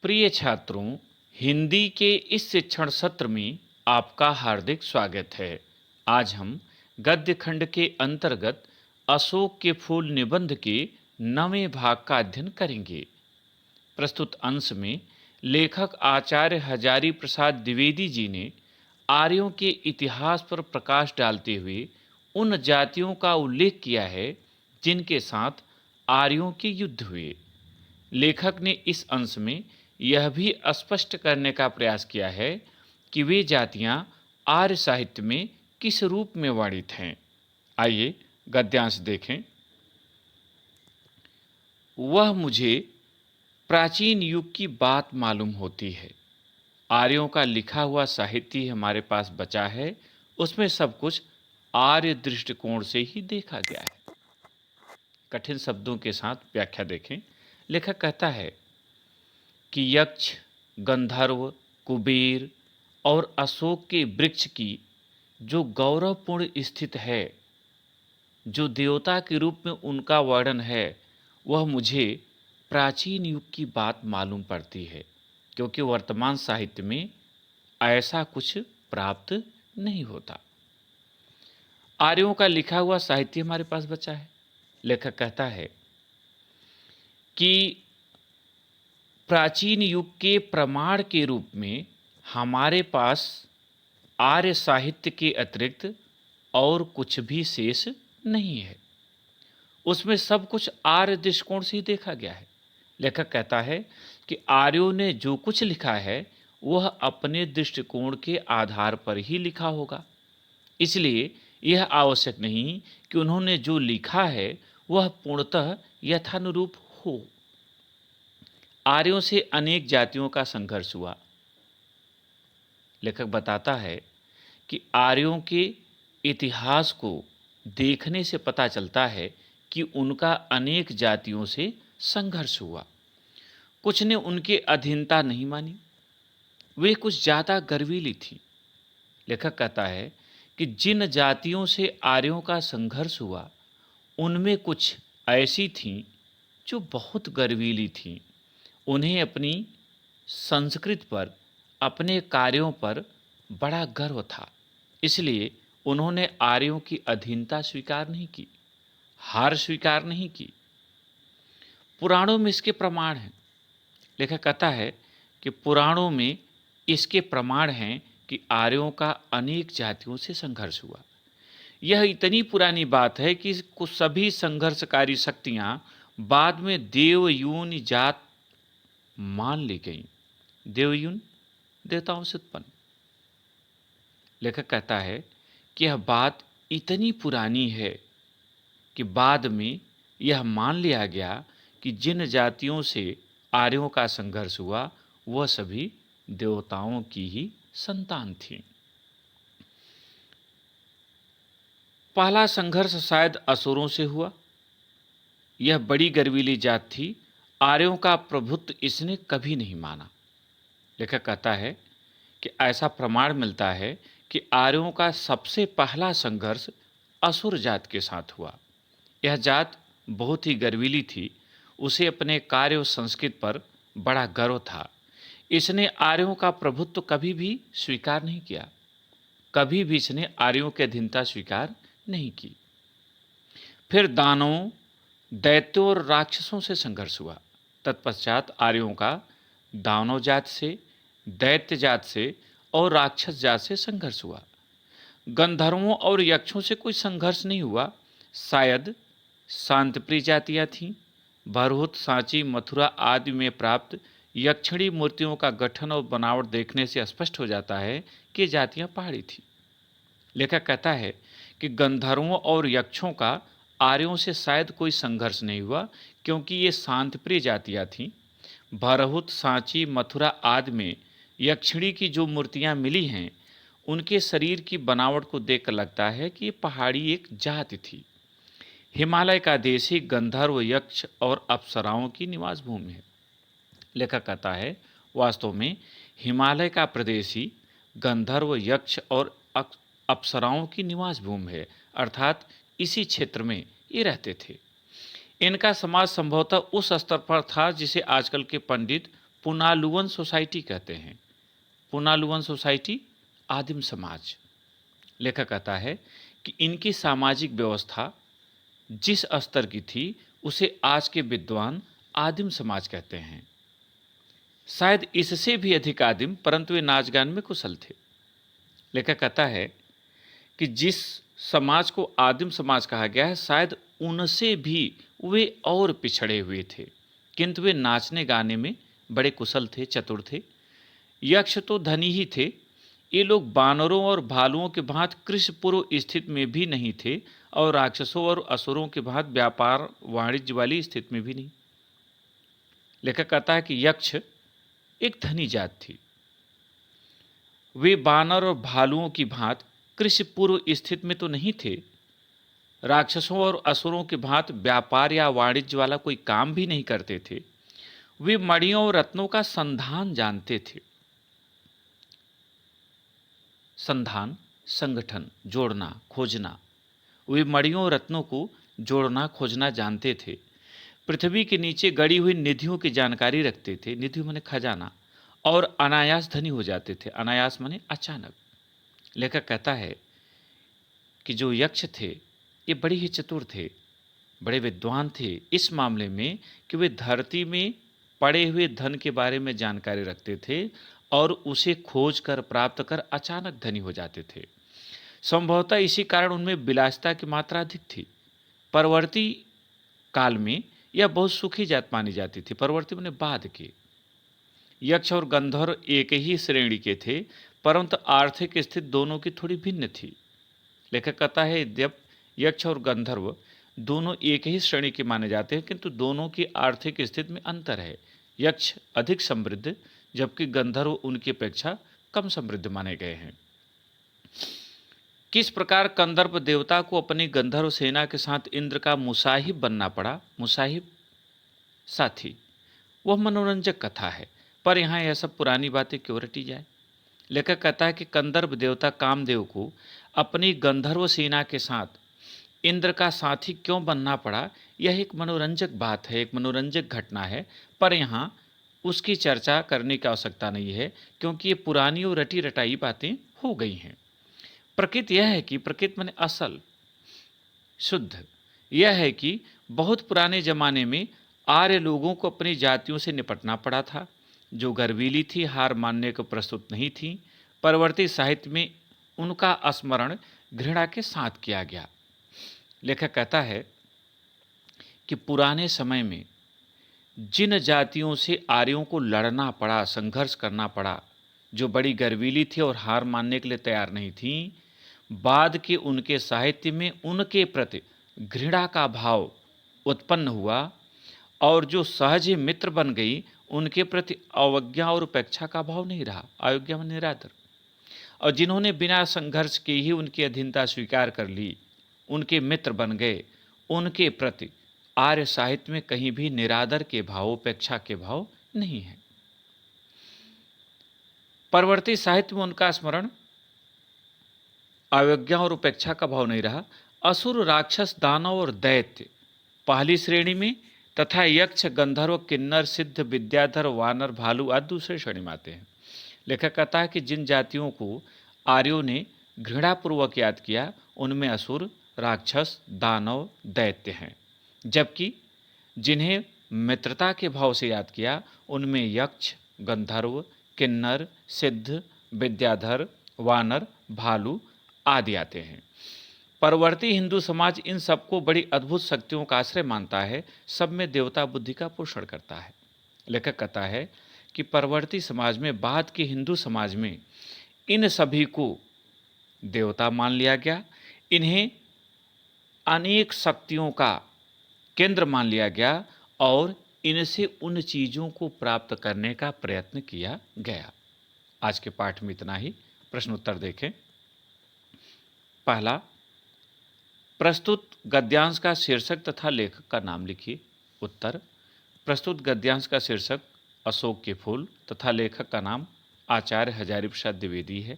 प्रिय छात्रों, हिंदी के इस शिक्षण सत्र में आपका हार्दिक स्वागत है। आज हम गद्य खंड के अंतर्गत अशोक के फूल निबंध के 9वें भाग का अध्ययन करेंगे। प्रस्तुत अंश में लेखक आचार्य हजारी प्रसाद द्विवेदी जी ने आर्यों के इतिहास पर प्रकाश डालते हुए उन जातियों का उल्लेख किया है जिनके साथ आर्यों के युद्ध हुए। लेखक ने इस अंश में यह भी स्पष्ट करने का प्रयास किया है कि वे जातियां आर्य साहित्य में किस रूप में वर्णित हैं। आइए गद्यांश देखें। वह मुझे प्राचीन युग की बात मालूम होती है। आर्यों का लिखा हुआ साहित्य हमारे पास बचा है, उसमें सब कुछ आर्य दृष्टिकोण से ही देखा गया है। कठिन शब्दों के साथ व्याख्या देखें। लेखक कहता है कि यक्ष, गंधर्व, कुबेर और अशोक के वृक्ष की जो गौरवपूर्ण स्थिति है, जो देवता के रूप में उनका वर्णन है, वह मुझे प्राचीन युग की बात मालूम पड़ती है, क्योंकि वर्तमान साहित्य में ऐसा कुछ प्राप्त नहीं होता। आर्यों का लिखा हुआ साहित्य हमारे पास बचा है। लेखक कहता है कि प्राचीन युग के प्रमाण के रूप में हमारे पास आर्य साहित्य के अतिरिक्त और कुछ भी शेष नहीं है। उसमें सब कुछ आर्य दृष्टिकोण से ही देखा गया है। लेखक कहता है कि आर्यों ने जो कुछ लिखा है वह अपने दृष्टिकोण के आधार पर ही लिखा होगा। इसलिए यह आवश्यक नहीं कि उन्होंने जो लिखा है वह पूर्णतः यथानुरूप हो। आर्यों से अनेक जातियों का संघर्ष हुआ। लेखक बताता है कि आर्यों के इतिहास को देखने से पता चलता है कि उनका अनेक जातियों से संघर्ष हुआ। कुछ ने उनकी अधीनता नहीं मानी, वे कुछ ज़्यादा गर्वीली थी। लेखक कहता है कि जिन जातियों से आर्यों का संघर्ष हुआ उनमें कुछ ऐसी थीं जो बहुत गर्वीली थीं। उन्हें अपनी संस्कृति पर, अपने कार्यों पर बड़ा गर्व था, इसलिए उन्होंने आर्यों की अधीनता स्वीकार नहीं की, हार स्वीकार नहीं की। पुराणों में इसके प्रमाण हैं। लेखक कहता है कि पुराणों में इसके प्रमाण हैं कि आर्यों का अनेक जातियों से संघर्ष हुआ। यह इतनी पुरानी बात है कि कुछ सभी संघर्षकारी शक्तियां बाद में देवयून जात मान ली गई। देवयून देवताओं से उत्पन्न। लेखक कहता है कि यह बात इतनी पुरानी है कि बाद में यह मान लिया गया कि जिन जातियों से आर्यों का संघर्ष हुआ वह सभी देवताओं की ही संतान थी। पहला संघर्ष शायद असुरों से हुआ। यह बड़ी गर्वीली जात थी। आर्यों का प्रभुत्व इसने कभी नहीं माना। लेखक कहता है कि ऐसा प्रमाण मिलता है कि आर्यों का सबसे पहला संघर्ष असुर जात के साथ हुआ। यह जात बहुत ही गर्वीली थी। उसे अपने कार्य और संस्कृति पर बड़ा गर्व था। इसने आर्यों का प्रभुत्व कभी भी स्वीकार नहीं किया। कभी भी इसने आर्यों की अधीनता स्वीकार नहीं की। फिर दानवों, दैत्यों और राक्षसों से संघर्ष हुआ। तत्पश्चात आर्यों का दानव जात से, दैत्य जात से और राक्षस जात से संघर्ष हुआ। गंधर्वों और यक्षों से कोई संघर्ष नहीं हुआ। शायद शांतिप्रिय जातियां थीं। भरहुत, सांची, मथुरा आदि में प्राप्त यक्षिणी मूर्तियों का गठन और बनावट देखने से स्पष्ट हो जाता है कि जातियां पहाड़ी थीं। लेखक कहता है कि गंधर्वों और यक्षों का आर्यों से शायद कोई संघर्ष नहीं हुआ, क्योंकि ये शांतिप्रिय जातियां थीं। भरहुत, सांची, मथुरा आदि में यक्षिणी की जो मूर्तियां मिली हैं उनके शरीर की बनावट को देखकर लगता है कि ये पहाड़ी एक जाति थी। हिमालय का देश ही गंधर्व, यक्ष और अप्सराओं की निवास भूमि है। लेखक कहता है वास्तव में हिमालय का प्रदेश ही गंधर्व, यक्ष और अप्सराओं की निवास भूमि है, अर्थात इसी क्षेत्र में ये रहते थे। इनका समाज संभवतः उस स्तर पर था जिसे आजकल के पंडित पुनालुवन सोसाइटी कहते हैं। पुनालुवन सोसाइटी आदिम समाज। लेखक कहता है कि इनकी सामाजिक व्यवस्था जिस स्तर की थी उसे आज के विद्वान आदिम समाज कहते हैं। शायद इससे भी अधिक आदिम, परंतु वे नाच गान में कुशल थे। लेखक कहता है कि जिस समाज को आदिम समाज कहा गया है, शायद उनसे भी वे और पिछड़े हुए थे, किंतु वे नाचने गाने में बड़े कुशल थे, चतुर थे। यक्ष तो धनी ही थे। ये लोग बानरों और भालुओं के भांति कृषि पूर्व स्थिति में भी नहीं थे और राक्षसों और असुरों के भांति व्यापार वाणिज्य वाली स्थिति में भी नहीं। लेखक कहता है कि यक्ष एक धनी जात थी। वे बानर और भालुओं की भांति कृषि पूर्व स्थिति में तो नहीं थे, राक्षसों और असुरों के भांति व्यापार या वाणिज्य वाला कोई काम भी नहीं करते थे। वे मणियों और रत्नों का संधान जानते थे। संधान, संगठन, जोड़ना, खोजना। वे मणियों और रत्नों को जोड़ना खोजना जानते थे। पृथ्वी के नीचे गड़ी हुई निधियों की जानकारी रखते थे। निधि माने खजाना। और अनायास धनी हो जाते थे। अनायास माने अचानक। लेखक कहता है कि जो यक्ष थे ये बड़े ही चतुर थे, बड़े विद्वान थे इस मामले में कि वे धरती में पड़े हुए धन के बारे में जानकारी रखते थे और उसे खोज कर प्राप्त कर अचानक धनी हो जाते थे। संभवतः इसी कारण उनमें विलासिता की मात्रा अधिक थी। परवर्ती काल में यह बहुत सुखी जात मानी जाती थी। परवर्ती माने बाद के। यक्ष और गंधर्व एक ही श्रेणी के थे, परंतु आर्थिक स्थिति दोनों की थोड़ी भिन्न थी। लेखक कहता है यद्यप यक्ष और गंधर्व दोनों एक ही श्रेणी के माने जाते हैं, किंतु दोनों की आर्थिक स्थिति में अंतर है। यक्ष अधिक समृद्ध जबकि गंधर्व उनकी अपेक्षा कम समृद्ध माने गए हैं। किस प्रकार कंदर्प देवता को अपनी गंधर्व सेना के साथ इंद्र का मुसाहिब बनना पड़ा। मुसाहिब साथी, वह मनोरंजक कथा है, पर यहाँ यह सब पुरानी बातें क्यों रटी जाए। लेखक कहता है कि कंदर्प देवता कामदेव को अपनी गंधर्व सेना के साथ इंद्र का साथी क्यों बनना पड़ा, यह एक मनोरंजक बात है, एक मनोरंजक घटना है, पर यहाँ उसकी चर्चा करने की आवश्यकता नहीं है, क्योंकि ये पुरानी और रटी रटाई बातें हो गई हैं। प्रकृति यह है कि प्रकृति माने असल, शुद्ध यह है कि बहुत पुराने जमाने में आर्य लोगों को अपनी जातियों से निपटना पड़ा था, जो गर्वीली थी, हार मानने को प्रस्तुत नहीं थी। परवर्ती साहित्य में उनका स्मरण घृणा के साथ किया गया। लेखक कहता है कि पुराने समय में जिन जातियों से आर्यों को लड़ना पड़ा, संघर्ष करना पड़ा, जो बड़ी गर्वीली थी और हार मानने के लिए तैयार नहीं थी, बाद के उनके साहित्य में उनके प्रति घृणा का भाव उत्पन्न हुआ और जो सहज ही मित्र बन गई उनके प्रति अवज्ञा और उपेक्षा का भाव नहीं रहा। अयोग्य में निरादर। और जिन्होंने बिना संघर्ष के ही उनकी अधीनता स्वीकार कर ली, उनके मित्र बन गए, उनके प्रति आर्य साहित्य में कहीं भी निरादर के भाव, उपेक्षा के भाव नहीं है। परवर्ती साहित्य में उनका स्मरण अवज्ञा और उपेक्षा का भाव नहीं रहा। असुर, राक्षस, दानव और दैत्य पहली श्रेणी में तथा यक्ष, गंधर्व, किन्नर, सिद्ध, विद्याधर, वानर, भालू आदि दूसरे श्रेणी में आते हैं। लेखक कहता है कि जिन जातियों को आर्यों ने घृणापूर्वक याद किया उनमें असुर, राक्षस, दानव, दैत्य हैं, जबकि जिन्हें मित्रता के भाव से याद किया उनमें यक्ष, गंधर्व, किन्नर, सिद्ध, विद्याधर, वानर, भालू आदि आते हैं। परवर्ती हिंदू समाज इन सबको बड़ी अद्भुत शक्तियों का आश्रय मानता है, सब में देवता बुद्धि का पोषण करता है। लेखक कहता है कि परवर्ती समाज में, बाद के हिंदू समाज में इन सभी को देवता मान लिया गया, इन्हें अनेक शक्तियों का केंद्र मान लिया गया और इनसे उन चीज़ों को प्राप्त करने का प्रयत्न किया गया। आज के पाठ में इतना ही। प्रश्न उत्तर देखें। पहला, प्रस्तुत गद्यांश का शीर्षक तथा लेखक का नाम लिखिए। उत्तर, प्रस्तुत गद्यांश का शीर्षक अशोक के फूल तथा लेखक का नाम आचार्य हजारी प्रसाद द्विवेदी है।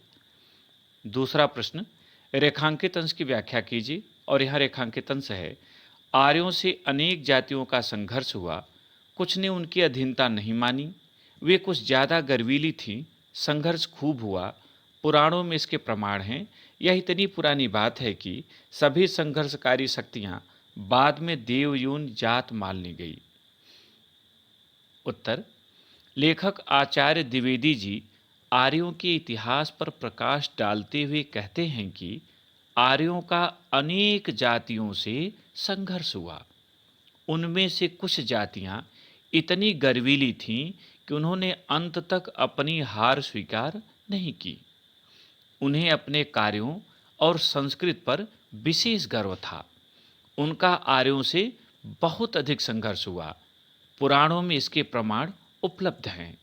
दूसरा प्रश्न, रेखांकित अंश की व्याख्या कीजिए। और यहाँ रेखांकित अंश है, आर्यों से अनेक जातियों का संघर्ष हुआ, कुछ ने उनकी अधीनता नहीं मानी, वे कुछ ज़्यादा गर्वीली थीं, संघर्ष खूब हुआ, पुराणों में इसके प्रमाण हैं। यह इतनी पुरानी बात है कि सभी संघर्षकारी शक्तियां बाद में देवयून जात मान ली गई। उत्तर: लेखक आचार्य द्विवेदी जी आर्यों के इतिहास पर प्रकाश डालते हुए कहते हैं कि आर्यों का अनेक जातियों से संघर्ष हुआ। उनमें से कुछ जातियां इतनी गर्वीली थीं कि उन्होंने अंत तक अपनी हार स्वीकार नहीं की। उन्हें अपने कार्यों और संस्कृति पर विशेष गर्व था। उनका आर्यों से बहुत अधिक संघर्ष हुआ। पुराणों में इसके प्रमाण उपलब्ध हैं।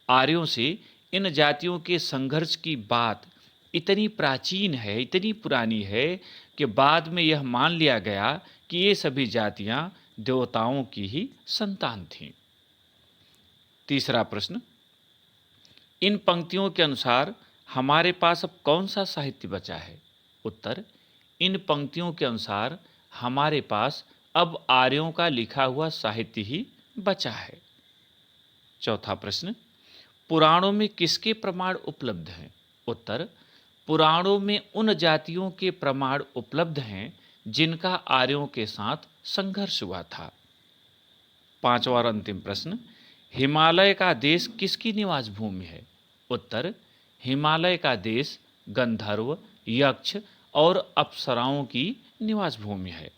आर्यों से इन जातियों के संघर्ष की बात इतनी प्राचीन है, इतनी पुरानी है कि बाद में यह मान लिया गया कि ये सभी जातियां देवताओं की ही संतान थीं। तीसरा प्रश्न, इन पंक्तियों के अनुसार हमारे पास अब कौन सा साहित्य बचा है? उत्तर: इन पंक्तियों के अनुसार हमारे पास अब आर्यों का लिखा हुआ साहित्य ही बचा है। चौथा प्रश्न, पुराणों में किसके प्रमाण उपलब्ध हैं? उत्तर: पुराणों में उन जातियों के प्रमाण उपलब्ध हैं जिनका आर्यों के साथ संघर्ष हुआ था। पांचवा और अंतिम प्रश्न, हिमालय का देश किसकी निवास भूमि है? उत्तर: हिमालय का देश गंधर्व, यक्ष और अप्सराओं की निवास भूमि है।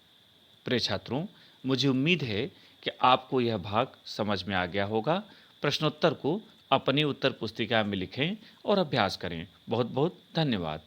प्रिय छात्रों, मुझे उम्मीद है कि आपको यह भाग समझ में आ गया होगा। प्रश्नोत्तर को अपनी उत्तर पुस्तिका में लिखें और अभ्यास करें। बहुत बहुत धन्यवाद।